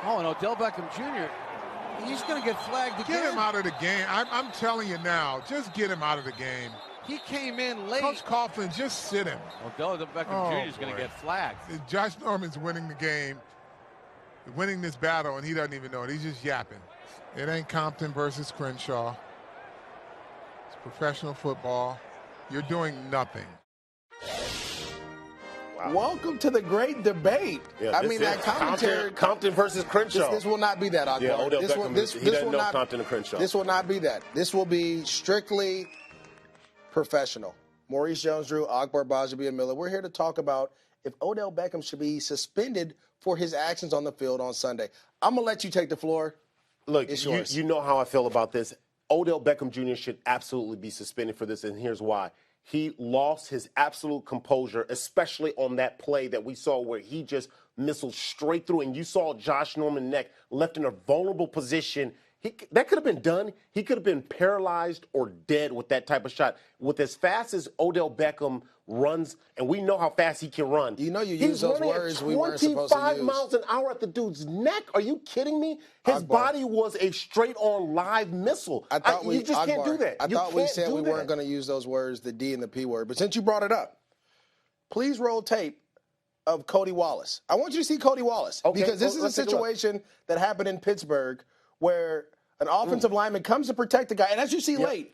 Oh, and Odell Beckham Jr., he's going to get flagged again. Get him out of the game. I'm telling you now, just get him out of the game. He came in late. Coach Coughlin, just sit him. Odell Beckham Jr. is going to get flagged. Josh Norman's winning the game, winning this battle, and he doesn't even know it. He's just yapping. It ain't Compton versus Crenshaw. It's professional football. You're doing nothing. Wow. Welcome to the great debate. Yeah, I mean, that commentary. Compton versus Crenshaw. This will not be that, Akbar. Yeah, Odell Beckham, he doesn't know Compton and Crenshaw. This will not be that. This will be strictly professional. Maurice-Jones, Akbar, Gbajabiamila. We're here to talk about if Odell Beckham should be suspended for his actions on the field on Sunday. I'm going to let you take the floor. Look, you know how I feel about this. Odell Beckham Jr. should absolutely be suspended for this, and here's why. He lost his absolute composure, especially on that play that we saw where he just missiled straight through, and you saw Josh Norman's neck left in a vulnerable position. That could have been done. He could have been paralyzed or dead with that type of shot. With as fast as Odell Beckham runs, and we know how fast he can run. You know you use those words we weren't supposed to use. 25 miles an hour at the dude's neck. Are you kidding me? His body was a straight-on live missile. You just can't do that. I thought we said we weren't going to use those words, the D and the P word. But since you brought it up, please roll tape of Cody Wallace. I want you to see Cody Wallace. Okay, because this is a situation that happened in Pittsburgh where an offensive lineman comes to protect the guy. And as you see late,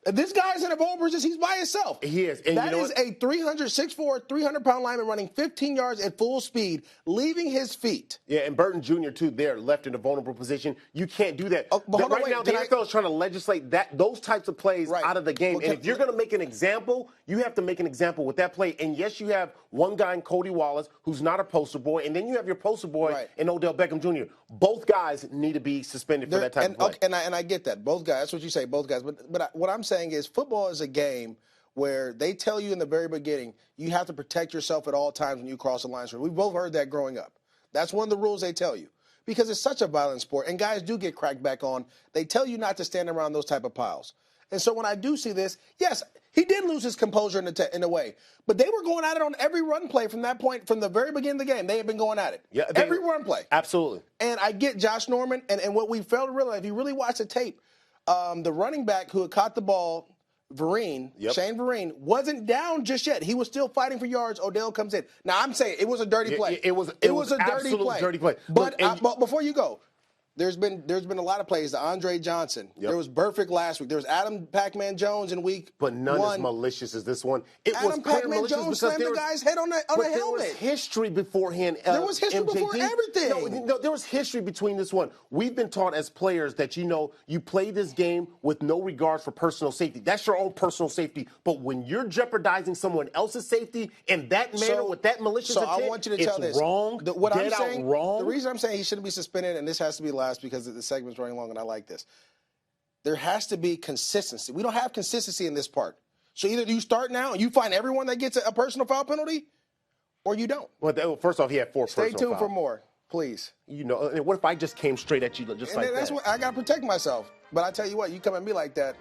this guy's in a vulnerable position. He's by himself. He is. And that is a 6'4", 300-pound lineman running 15 yards at full speed, leaving his feet. Yeah, and Burton Jr., too, there, left in a vulnerable position. You can't do that. Right now, the NFL is trying to legislate those types of plays out of the game. And if you're going to make an example, you have to make an example with that play. And, yes, you have one guy in Cody Wallace who's not a poster boy, and then you have your poster boy in Odell Beckham Jr. Both guys need to be suspended for that type of play. And I get that. Both guys. That's what you say, both guys. But what I'm saying is football is a game where they tell you in the very beginning you have to protect yourself at all times when you cross the line. We've both heard that growing up. That's one of the rules they tell you because it's such a violent sport, and guys do get cracked back on. They tell you not to stand around those type of piles. And so when I do see this, yes, he did lose his composure in a way. But they were going at it on every run play from that point, from the very beginning of the game. They have been going at it. Yeah, every run play. Absolutely. And I get Josh Norman, and what we failed to realize, if you really watch the tape, the running back who had caught the ball, Shane Vereen, wasn't down just yet. He was still fighting for yards. Odell comes in. Now, I'm saying it was a dirty play. It was a dirty play. But before you go, there's been a lot of plays. The Andre Johnson. There was Burfict last week. There was Adam Pac-Man Jones in week But none as malicious as this one. Adam Pac-Man Jones slammed the guy's head on the helmet. There was history beforehand. There was history before everything. No, there was history between this one. We've been taught as players that, you play this game with no regard for personal safety. That's your own personal safety. But when you're jeopardizing someone else's safety in that manner with that malicious intent, I want you to tell this. Wrong. The reason I'm saying he shouldn't be suspended, and this has to be last because the segment's running long and I like this. There has to be consistency. We don't have consistency in this part. So either you start now and you find everyone that gets a personal foul penalty, or you don't. Well, first off, he had 4 personal fouls. Stay tuned for more, please. What if I just came straight at you just like that? That's what I got to protect myself. But I tell you what, you come at me like that.